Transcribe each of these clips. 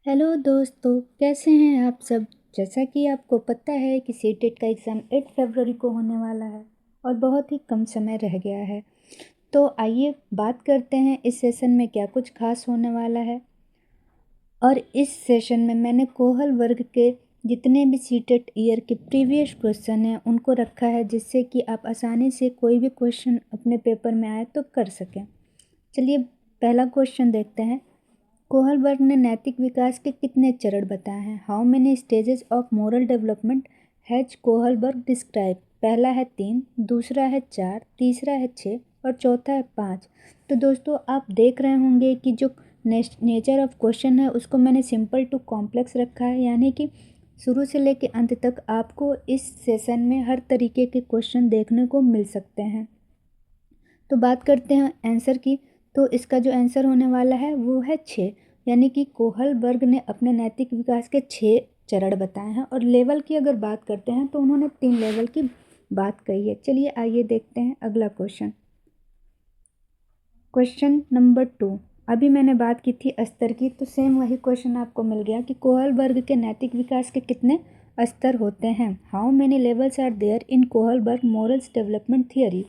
Hello दोस्तों, कैसे हैं आप सब। जैसा कि आपको पता है कि सीटेट का एग्ज़ाम 8 फरवरी को होने वाला है और बहुत ही कम समय रह गया है। तो आइए बात करते हैं इस सेशन में क्या कुछ खास होने वाला है। और इस सेशन में मैंने कोहल वर्ग के जितने भी सीटेट ईयर के प्रीवियस क्वेश्चन हैं उनको रखा है, जिससे कि आप आसानी से कोई भी क्वेश्चन अपने पेपर में आए तो कर सकें। चलिए पहला क्वेश्चन देखते हैं। कोहलबर्ग ने नैतिक विकास के कितने चरण बताए हैं। How many stages of moral development has Kohlberg describe. पहला है 3, दूसरा है 4, तीसरा है 6 और चौथा है 5। तो दोस्तों आप देख रहे होंगे कि जो नेचर ऑफ क्वेश्चन है उसको मैंने सिंपल टू कॉम्प्लेक्स रखा है, यानी कि शुरू से लेकर अंत तक आपको इस सेशन में हर तरीके के क्वेश्चन देखने को मिल सकते हैं। तो बात करते हैं आंसर की। तो इसका जो आंसर होने वाला है वो है 6, यानी कि कोहलबर्ग ने अपने नैतिक विकास के 6 चरण बताए हैं। और लेवल की अगर बात करते हैं तो उन्होंने 3 लेवल की बात कही है। चलिए आइए देखते हैं अगला क्वेश्चन। Question number 2। अभी मैंने बात की थी स्तर की, तो सेम वही क्वेश्चन आपको मिल गया कि कोहलबर्ग के नैतिक विकास के कितने स्तर होते हैं। How many levels are there in Kohlberg morals development theory.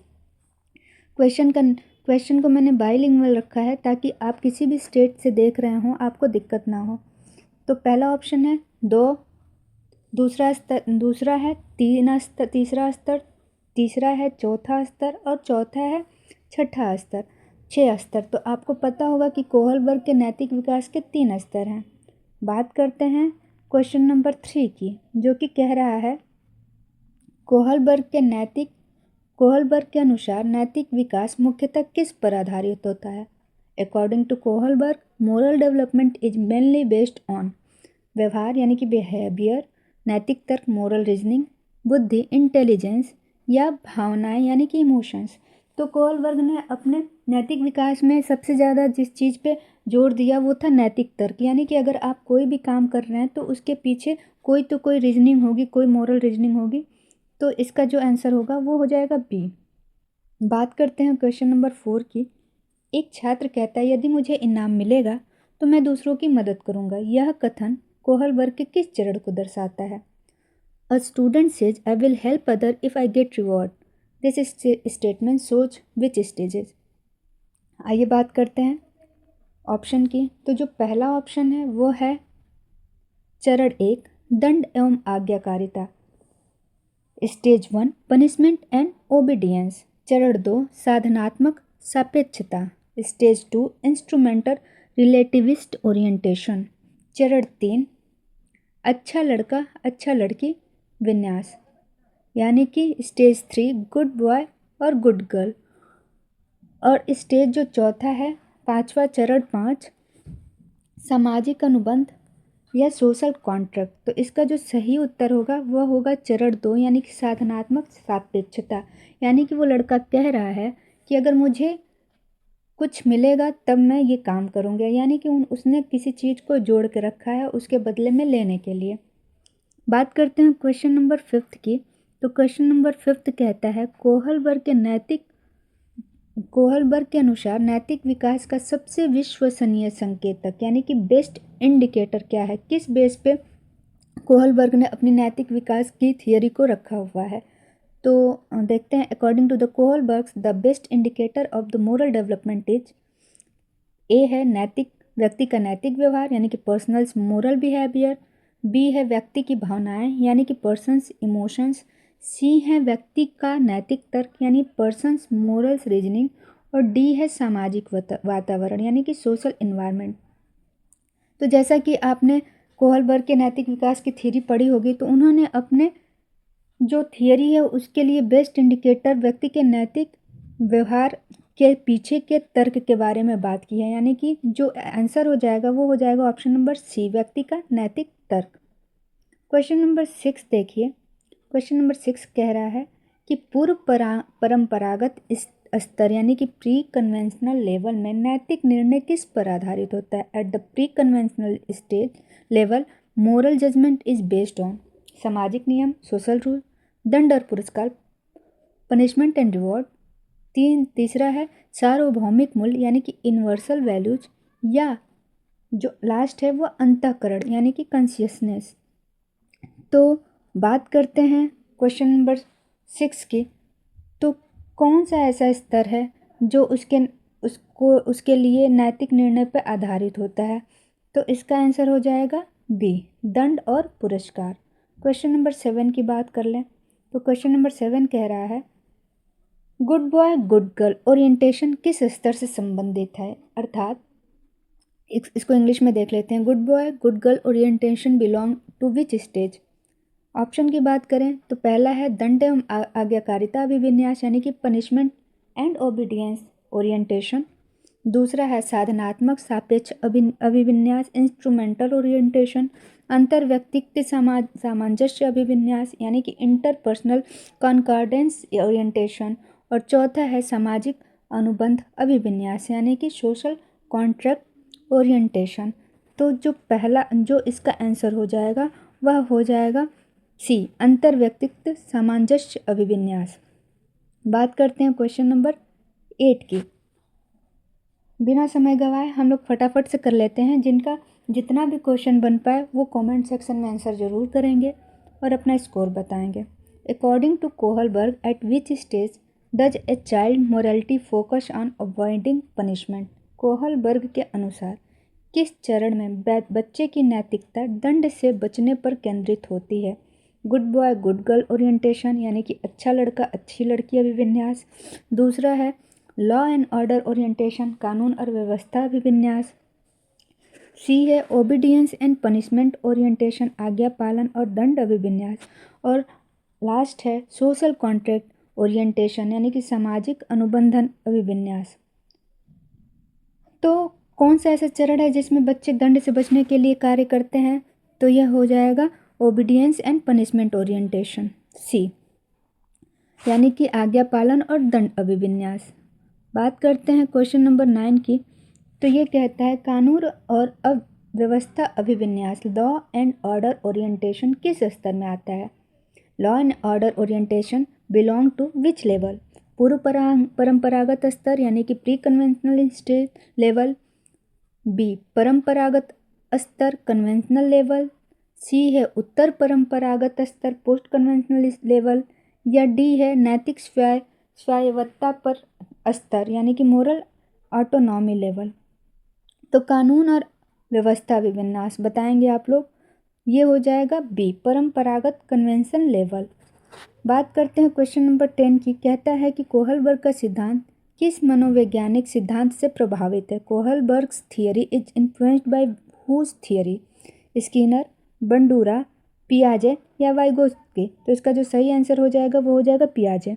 Question को मैंने बाइलिंगुअल रखा है ताकि आप किसी भी स्टेट से देख रहे हों आपको दिक्कत ना हो। तो पहला ऑप्शन है 2, दूसरा है 3 स्तर, तीसरा स्तर, तीसरा है चौथा स्तर और चौथा है छठा स्तर, 6 स्तर। तो आपको पता होगा कि कोहलबर्ग के नैतिक विकास के 3 स्तर हैं। बात करते हैं क्वेश्चन नंबर 3 की, जो कि कह रहा है कोहलबर्ग के अनुसार नैतिक विकास मुख्यतः किस पर आधारित होता है। According to Kohlberg, moral development is mainly based on व्यवहार यानी कि बिहेवियर, नैतिक तर्क मोरल रीजनिंग, बुद्धि इंटेलिजेंस या भावनाएं यानी कि इमोशंस। तो कोहलबर्ग ने अपने नैतिक विकास में सबसे ज़्यादा जिस चीज़ पे जोर दिया वो था नैतिक तर्क, यानी कि अगर आप कोई भी काम कर रहे हैं तो उसके पीछे कोई तो कोई रीजनिंग होगी, कोई मोरल रीजनिंग होगी। तो इसका जो आंसर होगा वो हो जाएगा बी। बात करते हैं क्वेश्चन नंबर 4 की। एक छात्र कहता है यदि मुझे इनाम मिलेगा तो मैं दूसरों की मदद करूंगा। यह कथन कोहलबर्ग के किस चरण को दर्शाता है। A student says I will help other if I get reward. This statement सोच विच स्टेजेस। आइए बात करते हैं ऑप्शन की। तो जो पहला ऑप्शन है वो है चरण 1, दंड एवं आज्ञाकारिता। Stage 1, punishment and obedience. चरण 2, साधनात्मक सापेक्षता। Stage 2, instrumental relativist orientation. चरण 3, अच्छा लड़का अच्छा लड़की विन्यास, यानी कि स्टेज 3, गुड बॉय और गुड गर्ल। और स्टेज जो चौथा है, पांचवा चरण 5, सामाजिक अनुबंध या सोशल कॉन्ट्रैक्ट। तो इसका जो सही उत्तर होगा वह होगा चरण 2, यानी कि साधनात्मक सापेक्षता। यानी कि वो लड़का कह रहा है कि अगर मुझे कुछ मिलेगा तब मैं ये काम करूँगा, यानी कि उसने किसी चीज़ को जोड़ के रखा है उसके बदले में लेने के लिए। बात करते हैं क्वेश्चन नंबर 5 की। तो क्वेश्चन नंबर 5 कहता है कोहलबर्ग के अनुसार नैतिक विकास का सबसे विश्वसनीय संकेतक यानी कि बेस्ट इंडिकेटर क्या है। किस बेस पे कोहलबर्ग ने अपनी नैतिक विकास की थियरी को रखा हुआ है। तो देखते हैं। According to the Kohlberg's the best indicator of the moral development is, a है नैतिक व्यक्ति का नैतिक व्यवहार यानी कि पर्सनल्स मोरल बिहेवियर, बी है व्यक्ति की भावनाएं यानी कि पर्सन्स इमोशंस, सी है व्यक्ति का नैतिक तर्क यानी पर्सन्स मोरल्स रीजनिंग और डी है सामाजिक वातावरण यानी कि सोशल इन्वायरमेंट। तो जैसा कि आपने कोहलबर्ग के नैतिक विकास की थ्योरी पढ़ी होगी, तो उन्होंने अपने जो थियरी है उसके लिए बेस्ट इंडिकेटर व्यक्ति के नैतिक व्यवहार के पीछे के तर्क के बारे में बात की है, यानी कि जो आंसर हो जाएगा वो हो जाएगा ऑप्शन नंबर सी, व्यक्ति का नैतिक तर्क। क्वेश्चन नंबर 6 देखिए। क्वेश्चन नंबर 6 कह रहा है कि परंपरागत स्तर यानी कि प्री कन्वेंशनल लेवल में नैतिक निर्णय किस पर आधारित होता है। At the pre conventional stage level moral judgement is based on सामाजिक नियम सोशल रूल, दंड और पुरस्कार पनिशमेंट एंड रिवॉर्ड। तीसरा है सार्वभौमिक मूल्य यानी कि यूनिवर्सल वैल्यूज, या जो लास्ट है वो अंतःकरण यानी कि कॉन्शियसनेस। तो बात करते हैं क्वेश्चन नंबर 6 की। तो कौन सा ऐसा स्तर है जो उसके लिए नैतिक निर्णय पर आधारित होता है? तो इसका आंसर हो जाएगा बी, दंड और पुरस्कार। क्वेश्चन नंबर 7 की बात कर लें। तो क्वेश्चन नंबर 7 कह रहा है good boy good girl orientation किस स्तर से संबंधित है? अर्थात इसको इंग्लिश में देख लेते हैं। Good boy good girl orientation belong to which stage? Option की बात करें तो पहला है दंड एवं आज्ञाकारिता अभिविन्यास यानी कि पनिशमेंट एंड ओबीडियंस ओरिएंटेशन। दूसरा है साधनात्मक सापेक्ष अभिविन्यास इंस्ट्रूमेंटल ओरिएंटेशन। अंतर व्यक्तित्व सामंजस्य अभिविन्यास यानी कि इंटरपर्सनल कॉन्कॉर्डेंस ओरिएंटेशन। और चौथा है सामाजिक अनुबंध अभिविन्यास यानी कि सोशल कॉन्ट्रैक्ट ओरिएंटेशन। तो जो इसका आंसर हो जाएगा वह हो जाएगा सी, अंतर व्यक्तित्व सामंजस्य अभिविन्यास। बात करते हैं क्वेश्चन नंबर 8 की। बिना समय गवाए हम लोग फटाफट से कर लेते हैं। जिनका जितना भी क्वेश्चन बन पाए वो कमेंट सेक्शन में आंसर जरूर करेंगे और अपना स्कोर बताएंगे। According to Kohlberg at which stage does a child morality focus on avoiding punishment? Kohlberg के अनुसार किस चरण में बच्चे की नैतिकता दंड से बचने पर केंद्रित होती है? Good boy good girl orientation यानी कि अच्छा लड़का अच्छी लड़की अभिविन्यास। दूसरा है लॉ एंड ऑर्डर ओरिएंटेशन कानून और व्यवस्था अभिविन्यास। सी है ओबीडियंस एंड पनिशमेंट ओरिएंटेशन आज्ञा पालन और दंड अभिविन्यास। और लास्ट है सोशल कॉन्ट्रैक्ट ओरिएंटेशन यानी कि सामाजिक अनुबंधन अभिविन्यास। तो कौन सा ऐसा चरण है जिसमें बच्चे दंड से बचने के लिए कार्य करते हैं? तो यह हो जाएगा ओबीडियंस एंड पनिशमेंट ओरिएंटेशन सी, यानी कि आज्ञा पालन और दंड अभिविन्यास। बात करते हैं क्वेश्चन नंबर 9 की। तो ये कहता है कानून और व्यवस्था अभिविन्यास लॉ एंड ऑर्डर ओरिएंटेशन किस स्तर में आता है? Law and order orientation belong to which level? पूर्व परंपरागत स्तर यानी कि pre conventional stage level. B परंपरागत स्तर कन्वेंशनल लेवल। सी है उत्तर परंपरागत स्तर पोस्ट कन्वेंशनल लेवल। या डी है नैतिक स्वायत्तता पर स्तर यानी कि मोरल ऑटोनॉमी लेवल। तो कानून और व्यवस्था अभिविन्यास बताएंगे आप लोग। ये हो जाएगा बी परंपरागत कन्वेंशन लेवल। बात करते हैं क्वेश्चन नंबर 10 की। कहता है कि कोहलबर्ग का सिद्धांत किस मनोवैज्ञानिक सिद्धांत से प्रभावित है? Kohlberg's theory is influenced by whose theory? Skinner, Bandura, पियाजे या वाइगोत्स्की? तो इसका जो सही आंसर हो जाएगा वो हो जाएगा पियाजे।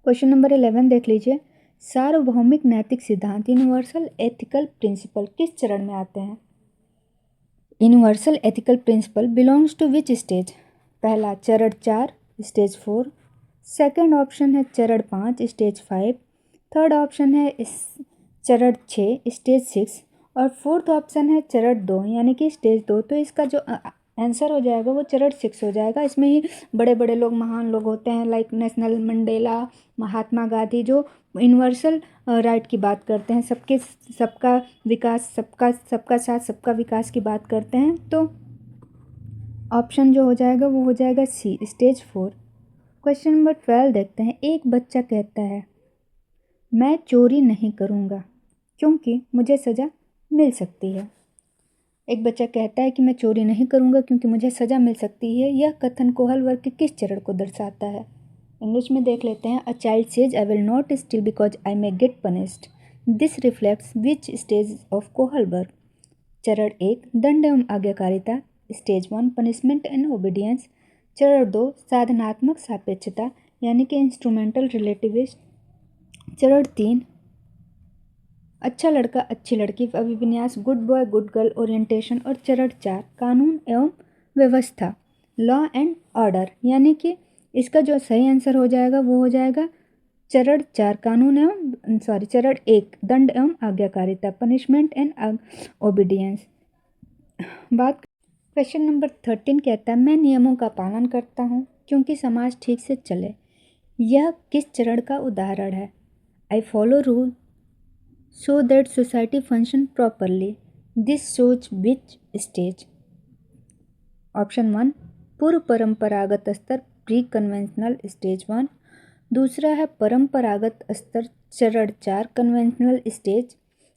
क्वेश्चन नंबर 11 देख लीजिए। सार्वभौमिक नैतिक सिद्धांत यूनिवर्सल एथिकल प्रिंसिपल किस चरण में आते हैं? Universal ethical principle belongs to which stage? पहला चरण 4 स्टेज 4। सेकंड ऑप्शन है चरण 5 स्टेज 5। थर्ड ऑप्शन है चरण 6 स्टेज 6। और फोर्थ ऑप्शन है चरण 2 यानी कि स्टेज 2। तो इसका जो आंसर हो जाएगा वो चरण 6 हो जाएगा। इसमें ही बड़े बड़े लोग महान लोग होते हैं like national Mandela, Mahatma Gandhi, जो यूनिवर्सल राइट की बात करते हैं, सबका विकास, सबका साथ सबका विकास की बात करते हैं। तो ऑप्शन जो हो जाएगा वो हो जाएगा सी स्टेज 4। क्वेश्चन नंबर 12 देखते हैं। एक बच्चा कहता है मैं चोरी नहीं करूँगा क्योंकि मुझे सज़ा मिल सकती है। एक बच्चा कहता है कि मैं चोरी नहीं करूँगा क्योंकि मुझे सज़ा मिल सकती है। यह कथन कोहलबर्ग के किस चरण को दर्शाता है? इंग्लिश में देख लेते हैं। A child says I will not steel because I may gate punished. This reflects which stage of Kohlberg? चरण 1 दंड एवं आज्ञाकारिता, स्टेज 1 पनिशमेंट एंड ओबीडियंस। चरण 2 साधनात्मक सापेक्षता यानी कि इंस्ट्रूमेंटल रिलेटिविस्ट। चरण 3 अच्छा लड़का अच्छी लड़की अभिविन्यास good boy good girl orientation. और चरण 4 कानून एवं व्यवस्था लॉ एंड ऑर्डर, यानी कि इसका जो सही आंसर हो जाएगा वो हो जाएगा चरण 4 चरण 1 दंड एवं आज्ञाकारिता पनिशमेंट एंड ओबीडियंस। बात क्वेश्चन नंबर 13 कहता है मैं नियमों का पालन करता हूँ क्योंकि समाज ठीक से चले। यह किस चरण का उदाहरण है? I follow rule so that society function properly. This shows which stage? Option 1 पूर्व परंपरागत स्तर प्री कन्वेंशनल स्टेज 1, दूसरा है परंपरागत स्तर चरण 4 कन्वेंशनल स्टेज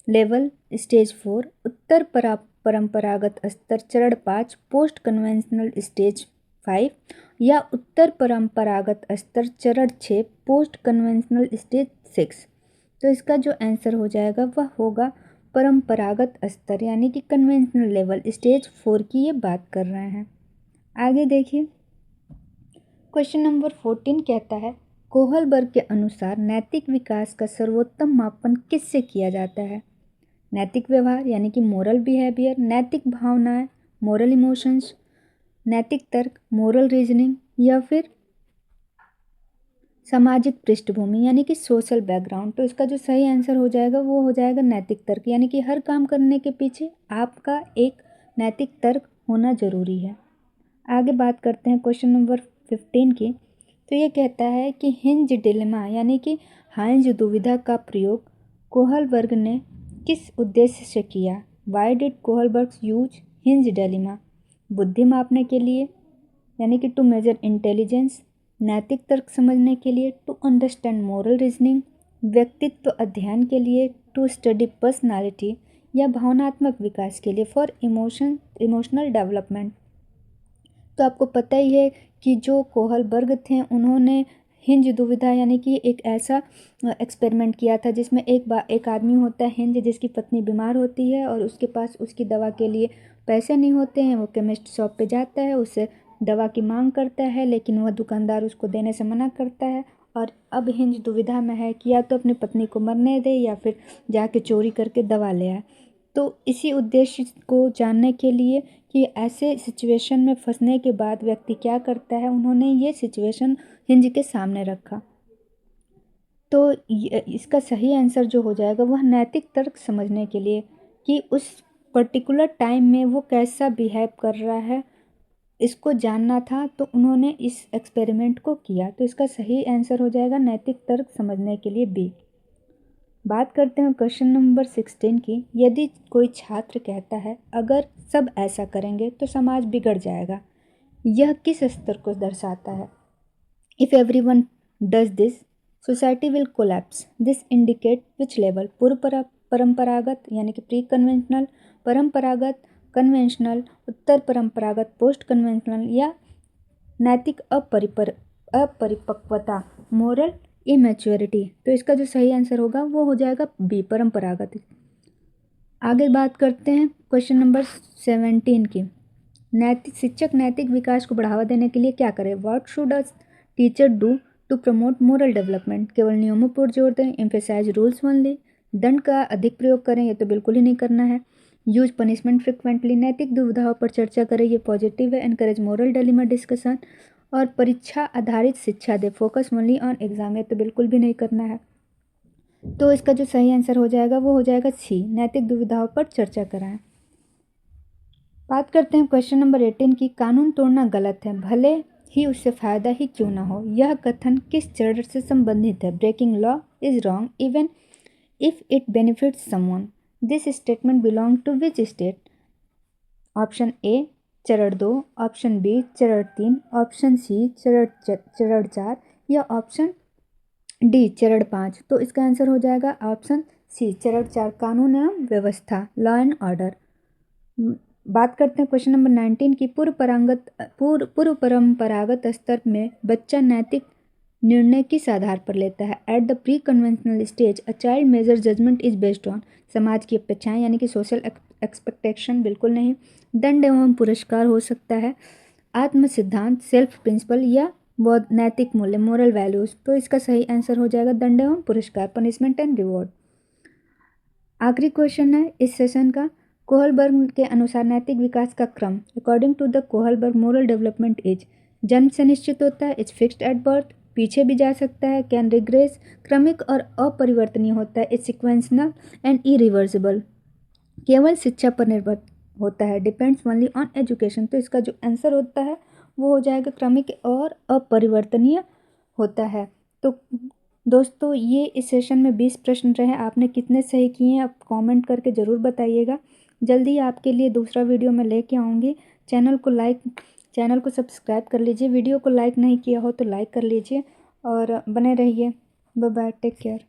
लेवल स्टेज 4, उत्तर परंपरागत स्तर चरण 5 पोस्ट कन्वेंशनल स्टेज 5, या उत्तर परंपरागत स्तर चरण 6 पोस्ट कन्वेंशनल स्टेज 6। तो इसका जो आंसर हो जाएगा वह होगा परंपरागत स्तर यानी कि कन्वेंशनल लेवल स्टेज 4 की ये बात कर रहे हैं। आगे देखिए, क्वेश्चन नंबर 14 कहता है कोहलबर्ग के अनुसार नैतिक विकास का सर्वोत्तम मापन किससे किया जाता है? नैतिक व्यवहार यानी कि मोरल बिहेवियर, नैतिक भावनाएं मोरल इमोशंस, नैतिक तर्क मोरल रीजनिंग, या फिर सामाजिक पृष्ठभूमि यानी कि सोशल बैकग्राउंड। तो इसका जो सही आंसर हो जाएगा वो हो जाएगा नैतिक तर्क, यानी कि हर काम करने के पीछे आपका एक नैतिक तर्क होना जरूरी है। आगे बात करते हैं क्वेश्चन नंबर 15 की। तो ये कहता है कि हिंज डिलेमा यानी कि हाइंज दुविधा का प्रयोग कोहलबर्ग ने किस उद्देश्य से किया? Why did Kohlberg use hinge dilemma? बुद्धि मापने के लिए यानी कि टू मेजर इंटेलिजेंस, नैतिक तर्क समझने के लिए टू अंडरस्टैंड मोरल रीजनिंग, व्यक्तित्व अध्ययन के लिए टू स्टडी पर्सनालिटी, या भावनात्मक विकास के लिए फॉर इमोशनल डेवलपमेंट। तो आपको पता ही है कि जो कोहलबर्ग थे उन्होंने हिंज दुविधा यानी कि एक ऐसा एक्सपेरिमेंट किया था जिसमें एक आदमी होता है हिंज, जिसकी पत्नी बीमार होती है और उसके पास उसकी दवा के लिए पैसे नहीं होते हैं। वो केमिस्ट शॉप पे जाता है, उससे दवा की मांग करता है, लेकिन वह दुकानदार उसको देने से मना करता है। और अब हिंज दुविधा में है कि या तो अपनी पत्नी को मरने दे या फिर जाके चोरी करके दवा ले आए। तो इसी उद्देश्य को जानने के लिए कि ऐसे सिचुएशन में फंसने के बाद व्यक्ति क्या करता है, उन्होंने ये सिचुएशन हिंज के सामने रखा। तो इसका सही आंसर जो हो जाएगा वह नैतिक तर्क समझने के लिए कि उस पर्टिकुलर टाइम में वो कैसा बिहेव कर रहा है, इसको जानना था, तो उन्होंने इस एक्सपेरिमेंट को किया। तो इसका सही आंसर हो जाएगा नैतिक तर्क समझने के लिए बी। बात करते हैं क्वेश्चन नंबर 16 की। यदि कोई छात्र कहता है अगर सब ऐसा करेंगे तो समाज बिगड़ जाएगा, यह किस स्तर को दर्शाता है? If everyone does this society will collapse, this indicate which level? पूर्व परंपरागत यानी कि प्री कन्वेंशनल, परंपरागत, कन्वेंशनल, उत्तर परंपरागत, पोस्ट कन्वेंशनल, या नैतिक अपरिपक्वता मोरल इमेच्योरिटी। तो इसका जो सही आंसर होगा वो हो जाएगा बी, परंपरागत। आगे बात करते हैं क्वेश्चन नंबर 17 की। शिक्षक नैतिक विकास को बढ़ावा देने के लिए क्या करे? What should a teacher do to promote moral development? केवल नियमों पर जोर दें, एम्फेसाइज रूल्स ओनली, दंड का अधिक प्रयोग करें, ये तो बिल्कुल ही नहीं करना है, यूज पनिशमेंट फ्रिक्वेंटली, नैतिक दुविधाओं पर चर्चा करें, ये पॉजिटिव है, एनकरेज मोरल डिलेमा डिस्कशन, और परीक्षा आधारित शिक्षा दे, फोकस ओनली ऑन एग्जाम, ये तो बिल्कुल भी नहीं करना है। तो इसका जो सही आंसर हो जाएगा वो हो जाएगा सी, नैतिक दुविधाओं पर चर्चा कराएं। बात करते हैं क्वेश्चन नंबर 18 की। कानून तोड़ना गलत है भले ही उससे फायदा ही क्यों ना हो, यह कथन किस चरण से संबंधित है? Breaking law is wrong even if it benefits someone, this statement belong to which state? Option A चरण 2, ऑप्शन बी चरण 3, ऑप्शन सी चरण 4, या ऑप्शन डी चरण 5। तो इसका आंसर हो जाएगा ऑप्शन सी चरण 4, कानून एवं व्यवस्था, लॉ एंड ऑर्डर। बात करते हैं क्वेश्चन नंबर 19 की। पूर्व परंपरागत स्तर में बच्चा नैतिक निर्णय किस आधार पर लेता है? At the pre conventional stage a child major judgement is based on, समाज की अपेक्षाएं यानी कि सोशल एक्सपेक्टेशन, बिल्कुल नहीं, दंड एवं पुरस्कार हो सकता है, आत्म सिद्धांत सेल्फ प्रिंसिपल, या नैतिक मूल्य मोरल वैल्यूज। तो इसका सही आंसर हो जाएगा दंड एवं पुरस्कार, पनिशमेंट एंड रिवॉर्ड। आखिरी क्वेश्चन है इस सेशन का। कोहलबर्ग के अनुसार नैतिक विकास का क्रम according to the Kohlberg moral development is, जन्म से निश्चित होता है, इज फिक्स्ड एट बर्थ, पीछे भी जा सकता है, कैन रिग्रेस, क्रमिक और अपरिवर्तनीय होता है, इज सिक्वेंशनल एंड इरिवर्सिबल, केवल शिक्षा पर निर्भर होता है, डिपेंड्स ओनली ऑन एजुकेशन। तो इसका जो आंसर होता है वो हो जाएगा क्रमिक और अपरिवर्तनीय होता है। तो दोस्तों ये इस सेशन में 20 प्रश्न रहे, आपने कितने सही किए हैं आप कमेंट करके ज़रूर बताइएगा। जल्दी ही आपके लिए दूसरा वीडियो मैं लेके आऊँगी। चैनल को सब्सक्राइब कर लीजिए, वीडियो को लाइक नहीं किया हो तो लाइक कर लीजिए और बने रहिए। Bye bye, take care.